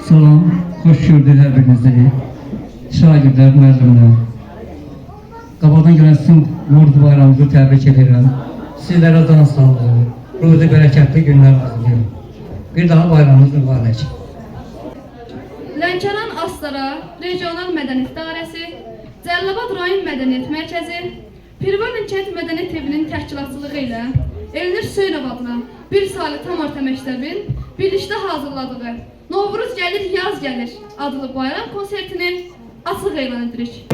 Salam, hoş gördük hər birinizi. Şagirdlər, müəllimlər. Qabaqdan gələn sizin Novruz bayramınızı təbrik edirəm. Sizlərə can sağlığı, ruzi bərəkətli günlər arzulayıram. Bir daha bayramınız mübarək. Lənkəran Astara Regional Mədəniyyət İdarəsi, Cəlilabad Rayon Mədəniyyət Mərkəzi, Pirvarın Kənd Mədəniyyət Evinin təşkilatçılığı ilə Elnur Hüseynov adına bir saylı tam orta məktəbin birlikdə hazırladığı Novruz gəlir, yaz gəlir adlı bayram konsertini açıq elan edirik.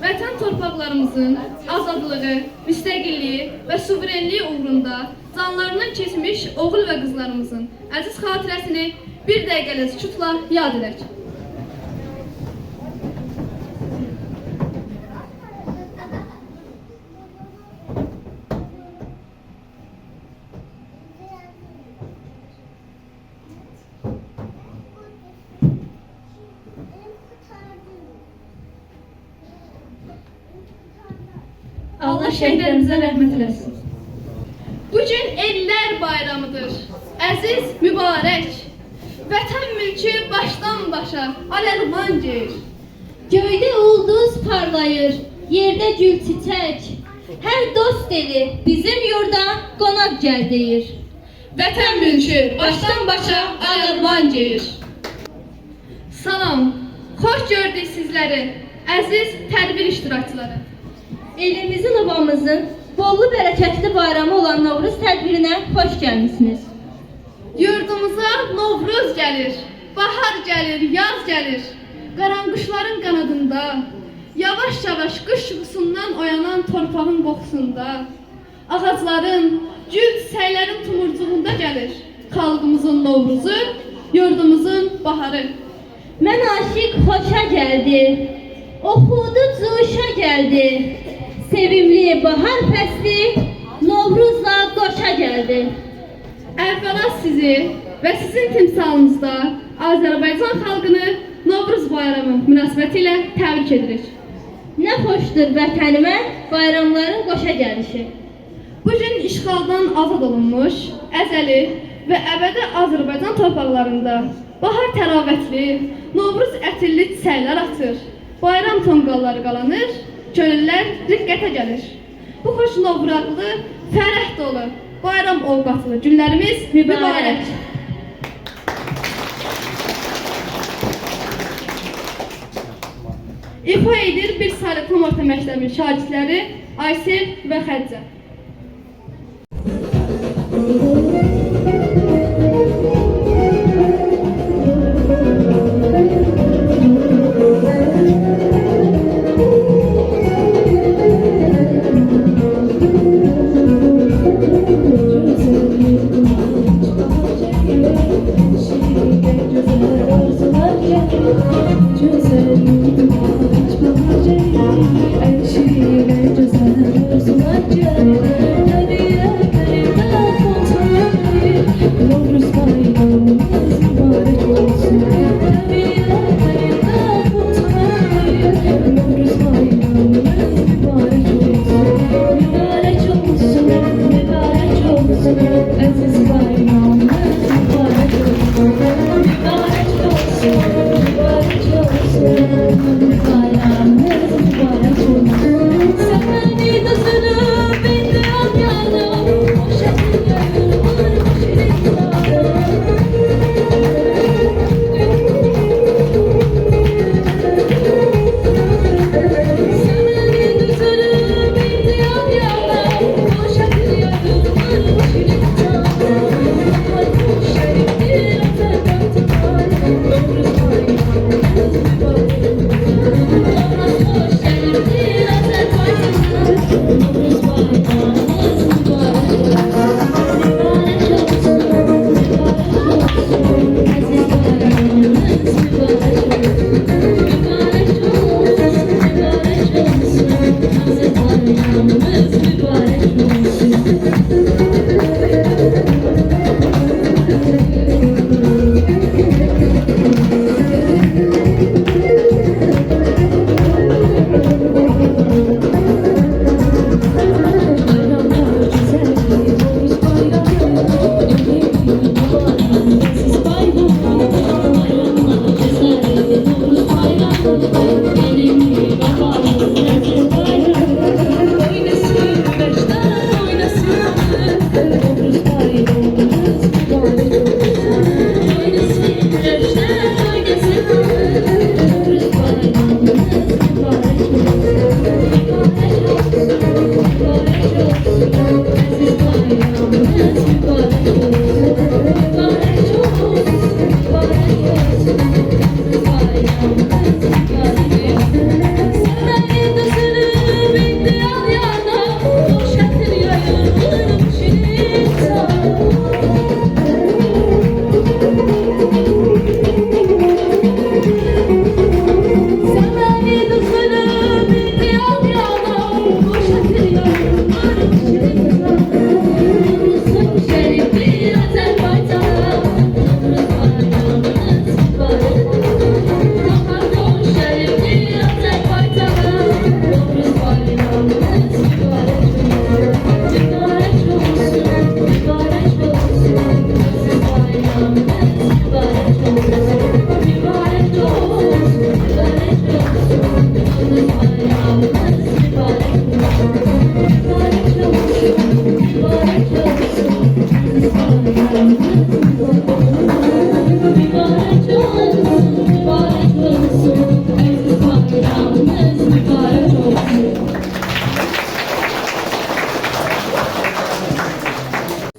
Vətən torpaqlarımızın azadlığı, müstəqilliyi və suverenliyi uğrunda canlarından keçmiş oğul və qızlarımızın əziz xatirəsini bir dəqiqəlik sükutla yad edək. Allah şəhidlərimizə rəhmət eləsin. Bugün Ellər bayramıdır, əziz, mübarək. Vətən mülkü başdan başa aləlman geyir. Göydə ulduz parlayır, yerdə gül çiçək. Hər dost eli bizim yurda qonaq gəl deyir. Vətən mülkü başdan başa aləlman geyir. Salam, xoş gördük sizləri, əziz tədbir iştirakçıları. Elimizin, obamızın bollu bərəkətli bayramı olan Novruz tədbirinə xoş gəlmişsiniz. Yurdumuza Novruz gəlir, bahar gəlir, yaz gəlir. Qaranquşların qanadında, yavaş-yavaş qış yuxusundan oyanan torpağın qoxusunda, ağacların, gül çiçəklərin tumurcuğunda gəlir. Xalqımızın Novruzu, yurdumuzun baharı. Mən aşiq xoşa gəldi, oxudu cuşa gəldi. Sevimli bahar fəsli Novruzla qoşa gəldi. Əvvəla sizi və sizin timsalınızda Azərbaycan xalqını Novruz bayramı münasibəti ilə təbrik edirik. Nə xoşdur vətənimə bayramların qoşa gəlişi. Bugün işğaldan azad olunmuş, əzəli və əbədi Azərbaycan torpaqlarında bahar təravətli, Novruz ətirli çiçəklər açır, bayram tonqalları qalanır, könüllər riqqətə gəlir. Bu xoş novraqlı, fərəh dolu, bayram ovqatlı günlərimiz mübarək. İfa edir bir saylı tam orta məktəbin şagirdləri Aysel və Xədicə.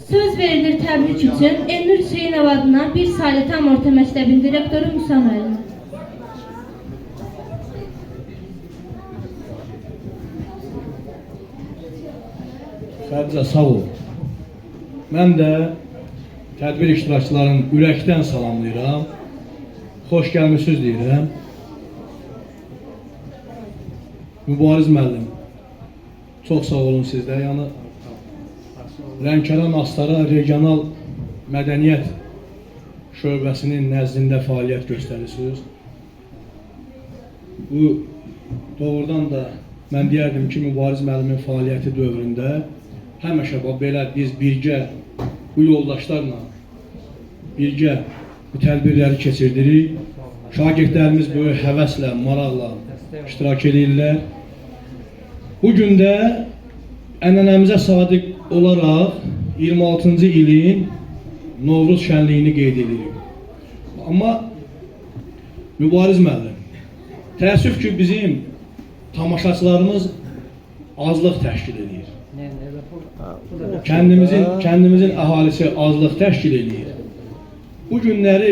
Söz verilir təbrik üçün Elnur Hüseynov adına bir saylı tam orta məktəbin direktoru Musa müəllim. Xədicə, sağ ol. Mən də tədbir iştirakçılarının ürəkdən salamlayıram. Xoş gəlmişsiniz deyirəm. Mübariz müəllim, çox sağ olun sizdə. Yəni, Lənkəran Astara Regional Mədəniyyət Şöbəsinin nəzdində fəaliyyət göstərirsiniz. Bu doğrudan da mən deyərdim ki, Mübariz müəllimin fəaliyyəti dövründə həmişə belə biz birgə bu yoldaşlarla birgə bu tədbirləri keçirdirik. Şagirdlərimiz böyük həvəslə, maraqla iştirak edirlər. Bugün də ənənəmizə sadiq olaraq 26-cı ilin Novruz şənliyini qeyd edirik. Amma Mübariz müəllim, Təəssüf ki, bizim tamaşaçılarımız azlıq təşkil edir. Kəndimizin əhalisi azlıq təşkil edir. Bu günləri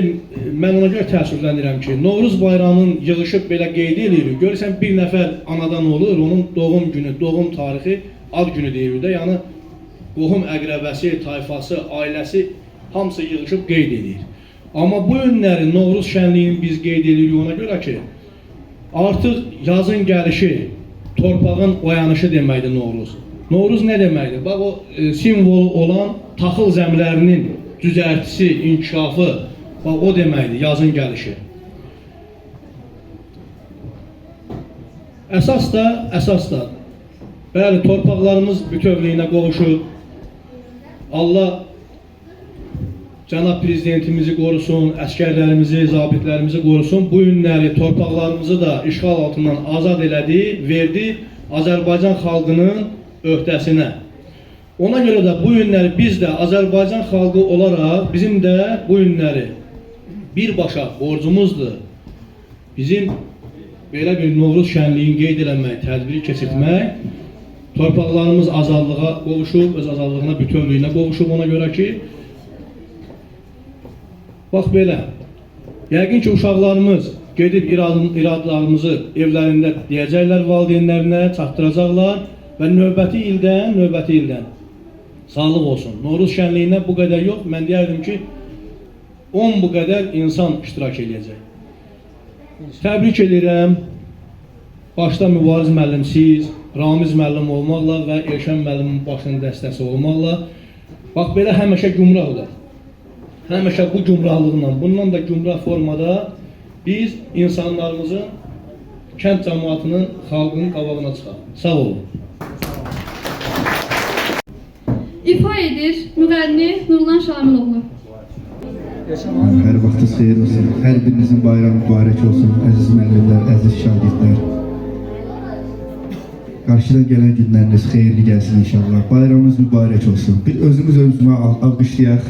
mən ona görə təəssüflənirəm ki, Novruz bayramının yığışıb belə qeyd edirik. Görürsən, bir nəfər anadan olur, onun doğum günü, doğum tarixi ad günü deyilir də. Yəni, qohum əqrəbəsi, tayfası, ailəsi hamısı yığışıb qeyd edir. Amma bu günləri Novruz şənliyini biz qeyd edirik ona görə ki, artıq yazın gəlişi, torpağın oyanışı deməkdir Novruz. Novruz nə deməkdir? Bax, o simvolu olan taxıl zəmlərinin düzəltisi, inkişafı, bax, o deməkdir, yazın gəlişi. Əsas da, bəli, torpaqlarımız bütövlüyünə qovuşub. Allah Cənab Prezidentimizi qorusun, əskərlərimizi, zabitlərimizi qorusun. Bu günləri torpaqlarımızı da işğal altından azad elədi, verdi Azərbaycan xalqının öhdəsinə. Ona görə də bu günləri biz də Azərbaycan xalqı olaraq bizim də bu günləri birbaşa borcumuzdur. Bizim belə bir Novruz şənliyini qeyd eləmək, tədbiri keçirtmək, torpaqlarımız azadlığa qovuşub, öz azadlığına bütövlüyünə qovuşub ona görə ki, bax belə, yəqin ki, uşaqlarımız gedib iradlarımızı evlərində deyəcəklər valideynlərinə, çatdıracaqlar və növbəti ildən sağlıq olsun. Novruz şənliyinə bu qədər yox, mən deyərdim ki, 10 bu qədər insan iştirak edəcək. Təbrik edirəm, başda Mübariz müəllim siz, Ramiz müəllim olmaqla və Elşən müəllimin başının dəstəsi olmaqla, bax belə həmişə gümrahdır. Həmişə bu gümrahlıqla, bundan da gümrah formada biz insanlarımızın, kənd cəmaatının, xalqının qabağına çıxaq. Sağ olun. İfa edir müğənni Nurlan Şamiloğlu. Hər vaxtınız xeyir olsun. Hər birinizin bayramı mübarək olsun. Əziz müəllimlər, əziz şagirdlər. Qarşıdan gələn günləriniz xeyirli gəlsin inşallah. Bayramınız mübarək olsun. Bir özümüz özümə alqışlayaq.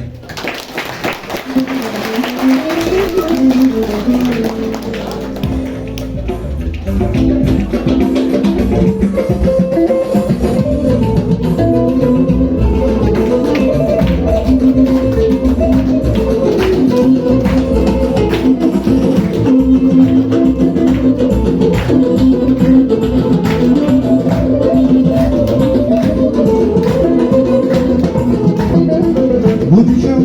Bu düşe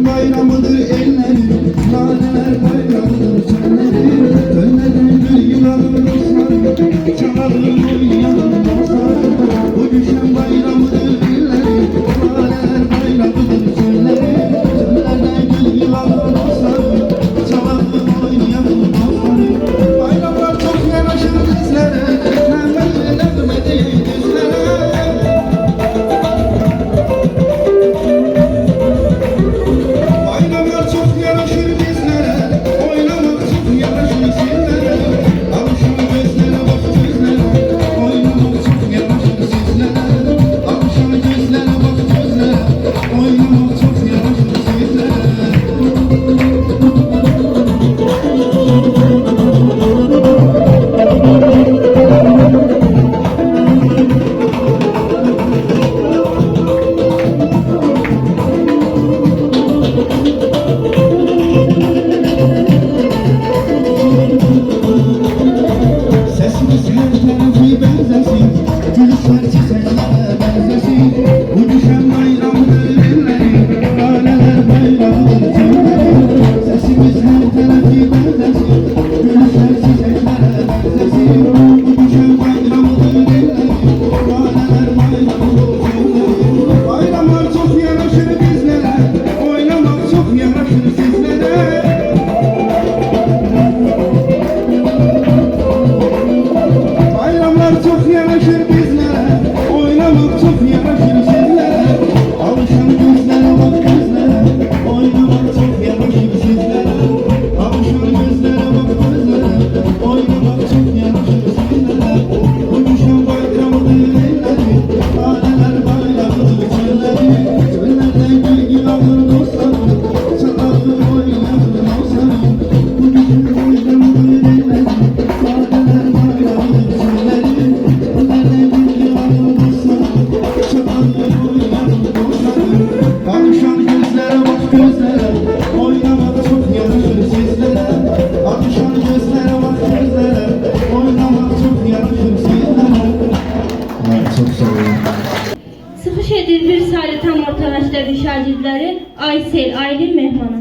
şagirdləri Aysel, Aylin Mehmanı.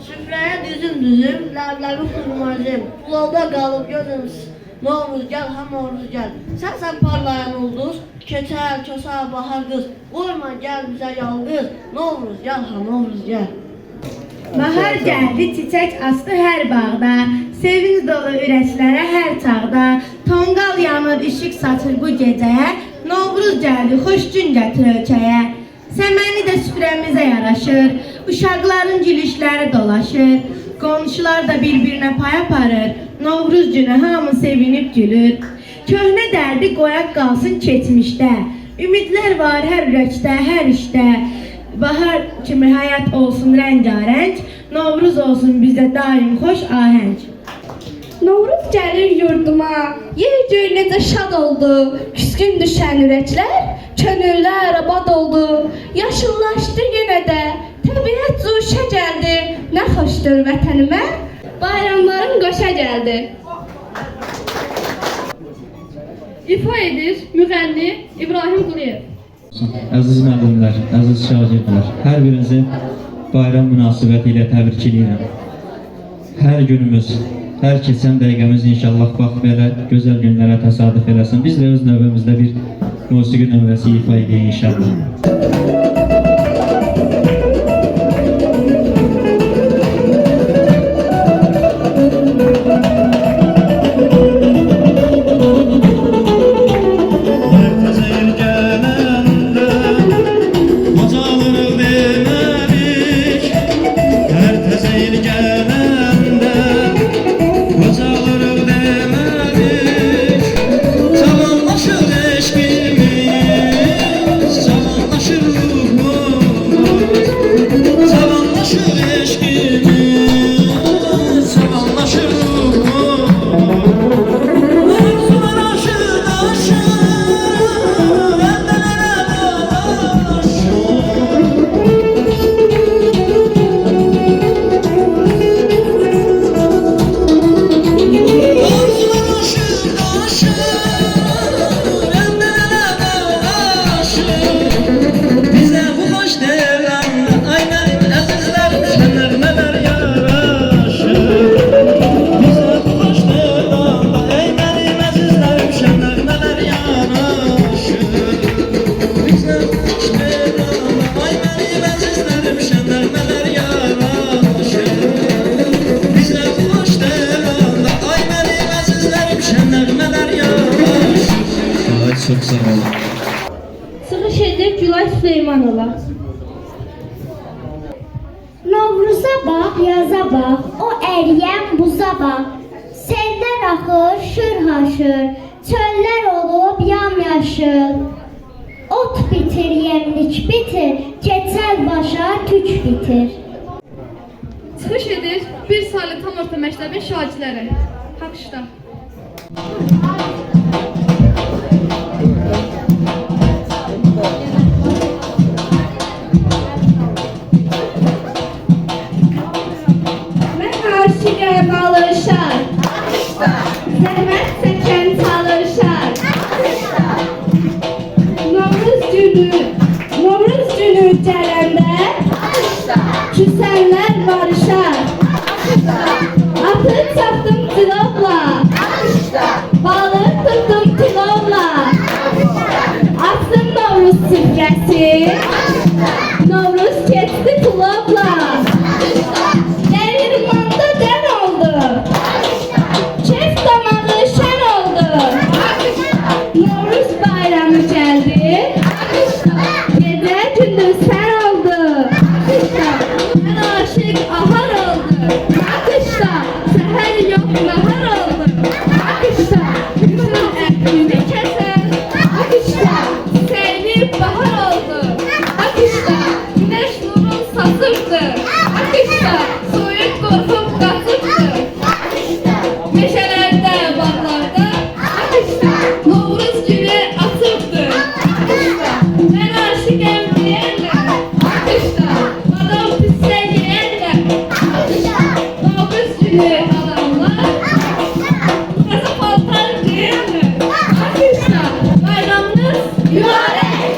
Süfrəyə düzüm, ləbləbi xurmacım. Yolda qalıb gözüm, Novruz gəl, ha Novruz gəl. Sən parlayan ulduz, keçər, kösər, bahar qız. Qoyma gəl bizə yalqız, Novruz gəl, ha Novruz gəl. Bahar gəldi, çiçək açdı hər bağda, sevinç dolu ürəklərə hər çağda. Tonqal yanır, işıq saçır bu gecəyə, Novruz gəldi, xoş gün gətir ölkəyə. Səməni də süfrəmizə yaraşır, uşaqların gülüşləri dolaşır. Qonşular da bir-birinə pay aparır, Novruz günü hamı sevinib gülür. Köhnə dərdi qoyaq qalsın keçmişdə, ümidlər var hər ürəkdə, hər işdə. Bahar kimi həyat olsun rəngarəng, Novruz olsun bizə daim xoş ahəng. Novruz gəlir yurduma, yer göy necə şad oldu. Küskün düşən ürəklər, könüllər abad oldu. Yaşıllaşdı yenə də, təbiət zuşə gəldi. Nə xoşdur vətənimə, bayramların qoşa gəldi. İfa edir müğənni İbrahim Quliyev. Əziz müəllimlər, əziz şagirdlər, hər birinizi bayram münasibəti ilə təbrik edirəm. Hər günümüz, hər keçən dəqiqəmiz inşallah bax belə gözəl günlərə təsadüf eləsin. Biz də öz növbəmizdə bir musiqi nömrəsi ifa edəyik inşallah. Çok sağ olun. Çıxış edir Gülay Süleymanova. Novruza bax, yaza bax, o əriyən buza bax. Sellər axır, şır haşır, çöllər olub yamyaşıl. Ot bitir, yemlik bitir, keçəl başa tük bitir. Çıxış edir bir saylı tam orta məktəbin şagirdləri. Alqışlar. Mən aşiqəm alışar, zəhmət çəkən çalışar. Novruz günü gələndə küsənlər barışar. Atı çapdım tilovla, balıq tuttum tilovla. Açsın Novruz süfrəsi, Novruz keçdi tilovla. Dəyirmanda dən oldu, kef damağı şən oldu. Novruz bayramı gəldi, gecə gündüz sən oldu. Mən aşıq ahar oldu, akışda səhər yox nahar oldu. Akışda bütün əklini kəsər, akışda seynib bahar oldu. Akışda güneş nurun saçırdı, akışda soyuq qorxub qaçıbdı. Meşələrdə, bağlarda, akışda Novruz günü açıbdı. Akışda mən aşıqəm deyərlər, akışda adam pissə yeyərlər. Novruz günü adamlar təzə paltar geyərlər. Akışda bayramınız mübarək.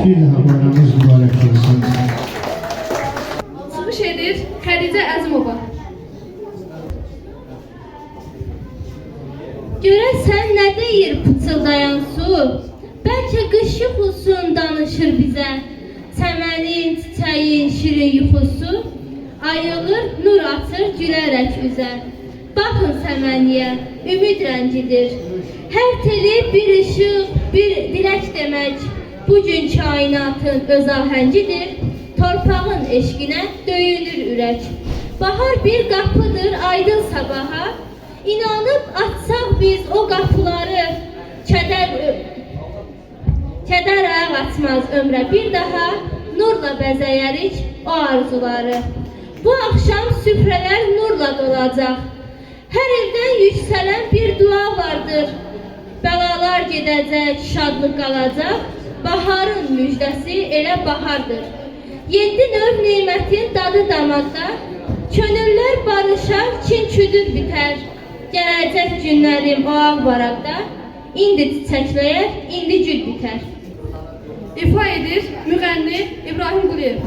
Bir daha bayramınız mübarek olsun. Çıxış edir Xədicə Əzimova. Görəsən nə deyir pıçıldayan su? Bəlkə qış yuxusun danışır bizə. Çəmənin, çiçəyin şirin yuxusu ayılır, nur açır gülərək üzə. Baxın səməniyə, ümid rəngidir. Hər teli bir işıq, bir dilək demək. Bugün kainatın öz ahəngidir. Torpağın eşqinə döyünür ürək. Bahar bir qapıdır aydın sabaha. İnanıb açsaq biz o qapıları, kədər ayaq açmaz ömrə bir daha. Nurla bəzəyərik o arzuları. Bu axşam süfrələr nurla dolacaq. Hər evdən yüksələn bir dua vardır. Bəlalar gedəcək, şadlıq qalacaq. Baharın müjdəsi elə bahardır. 7 növ nemətin dadı damaqda. Könüllər barışar, kin küdür bitər. Gələcək günlərim o ağ varaqda. İndi çiçəkləyər, indi gül bitər. İfa edir müğənni İbrahim Quliyev.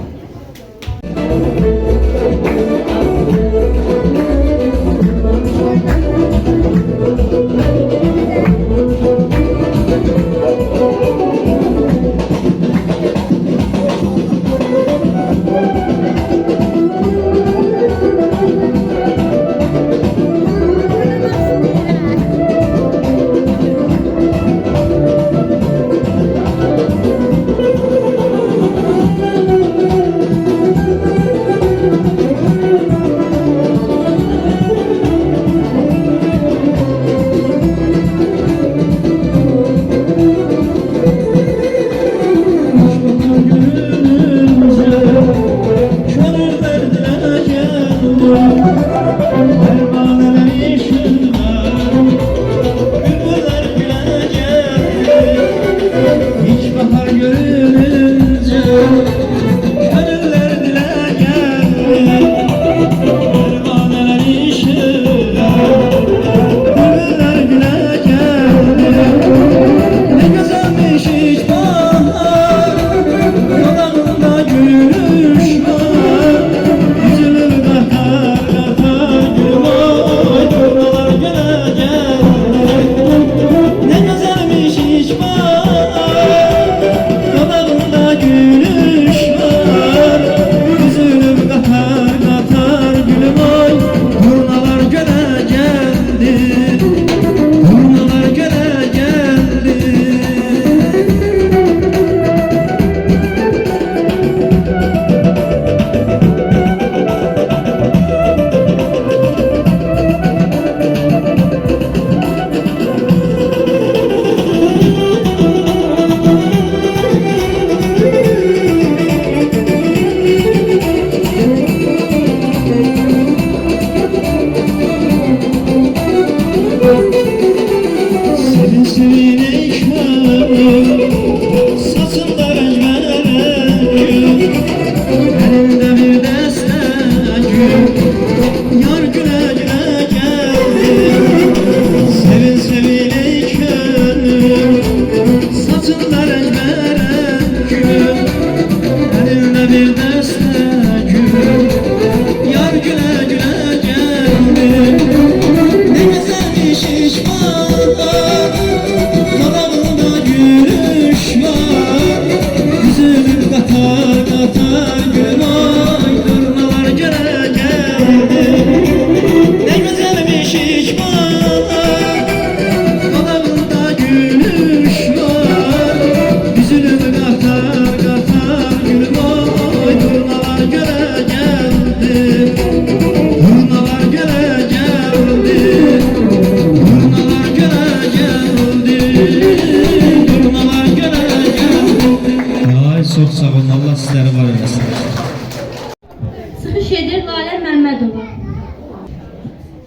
Çıxış edir Lalə Məmmədova.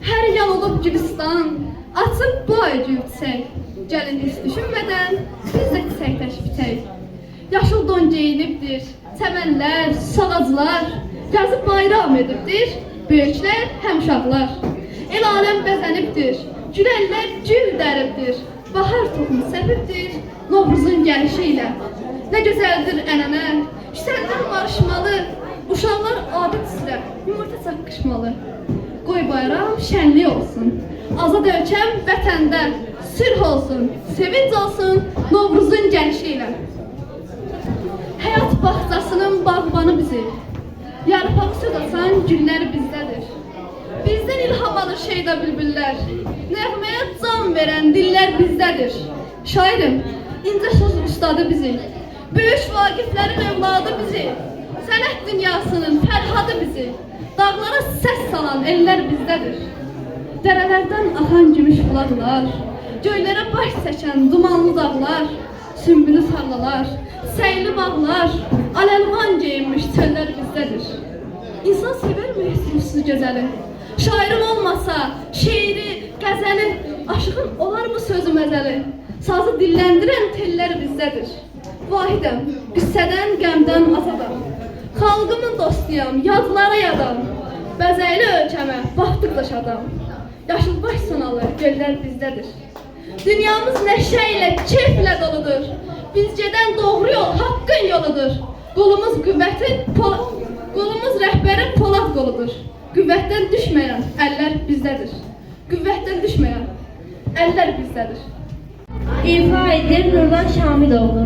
Hər yan olub Gülüstan, açıb bu öcü çiçək. Gəlin heç düşünmədən biz də çiçək təşbitək. Yaşıl don geyinibdir, çəmənlər, ağaclar, yazı bayram edibdir, böyüklər həm uşaqlar. El aləm bəzənibdir, gülənlər gül dəribdir, bahar toxumu səpibdir, Novruzun gəlişi ilə. Nə gözəldir ənənə, yüksəldən barışmalı, uşaqlar adət üzrə yumurta çaqqışmalı. Qoy bayram şənlik olsun, azad ölkəm vətəndə, sülh olsun, sevinc olsun Novruzun gəlişi ilə. Həyat bağçasının bağbanı bizi, yarpaq söz asan güllər bizdədir. Bizdən ilham alır şeyda bülbüllər, nəğməyə can verən dillər bizdədir. Şairim, incə söz ustadı bizi, böyük vaqiflərin övladı bizi, sənət dünyasının fərhadı bizi, dağlara səs salan ellər bizdədir. Dərələrdən axan gümüş buladlar, göylərə baş çəkən dumanlı dağlar, sümbülü tarlalar, səyli bağlar, aləlvan geyinmiş çöllər bizdədir. İnsan severmi sürüsüz gözəli? Şairim olmasa, şeiri, qəzəli, aşığın olar mı sözü məzəli? Sazı dilləndirən tellər bizdədir. Vahidəm, qüssədən, qəmdən azadam. Xalqımın dostuyam, yadlara yadam. Bəzəkli ölkəmə baxdıqca şadam. Yaşılbaş sonalı göllər bizdədir. Dünyamız nəşə ilə, keyflə doludur. Biz gedən doğru yol haqqın yoludur. Qolumuz rəhbərin Polad qoludur. Qüvvətdən düşməyən əllər bizdədir. Qüvvətdən düşməyən əllər bizdədir. İfa edir Nurlan Şamiloğlu.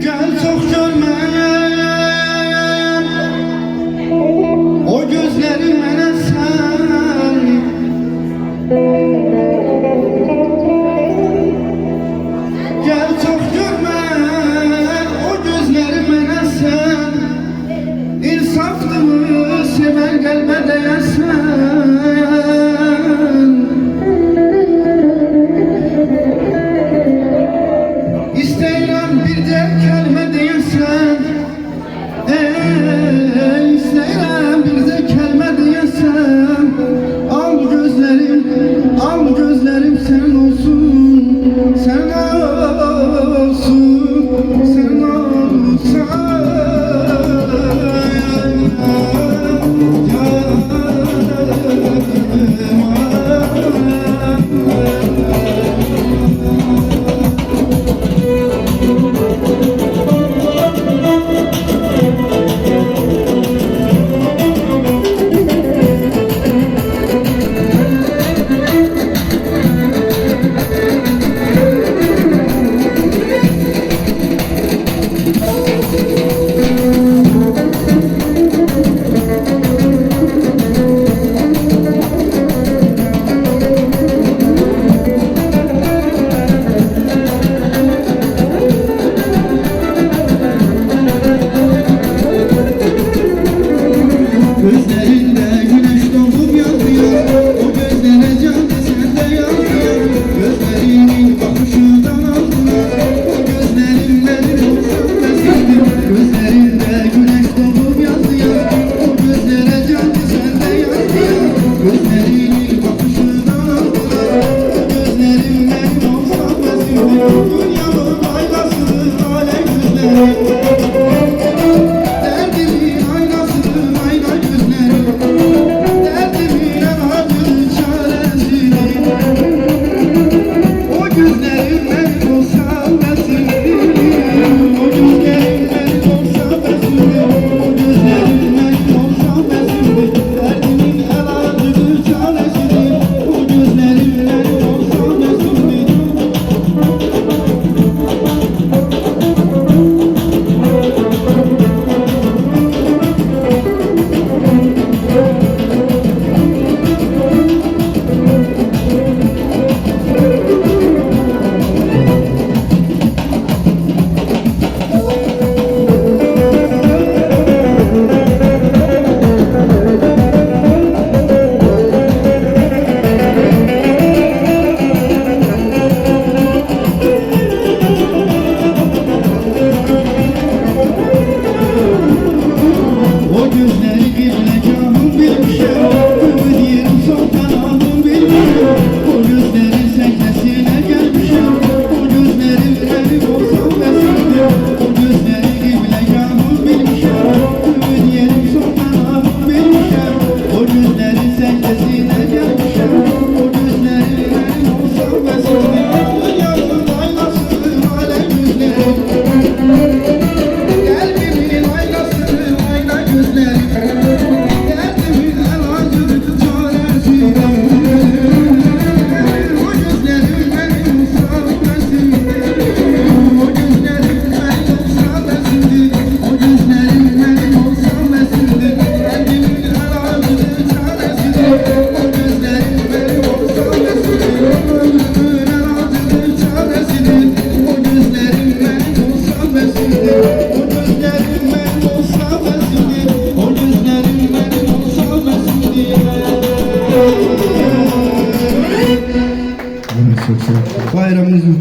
Gel çok görməyəm o gözləri mənə sən. Gel çok görməyəm o gözləri mənə sən. İnsafdırmı sevər qəlbə dəyəsən. İstəyirəm bircə kəlmə deyəsən. İstəyirəm bircə kəlmə deyəsən. Al gözlərim sənin olsun. Sən olsun, sən gözlerinde güneş doğup yatıyor. O gözlere can sende yanıyor. Gözlerinin bakışından aldılar. O gözlerin benim olsun desindir. Gözlerinde güneş doğup yatıyor. O gözlere can sende yanıyor. Gözlerinin bakışından aldılar. O gözlerin benim olsun desindir. Dünyanın aylası alem gözleri. Derdinin aynası ayna gözleri.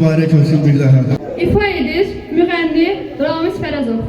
mübarək olsun bir daha. İfa edir müğənni Ramiz Fərəzov.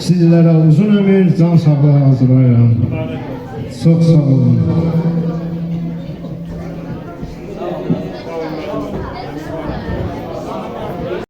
Sizlərə uzun ömür, can sağlığı arzulayıram. Çox sağ olun.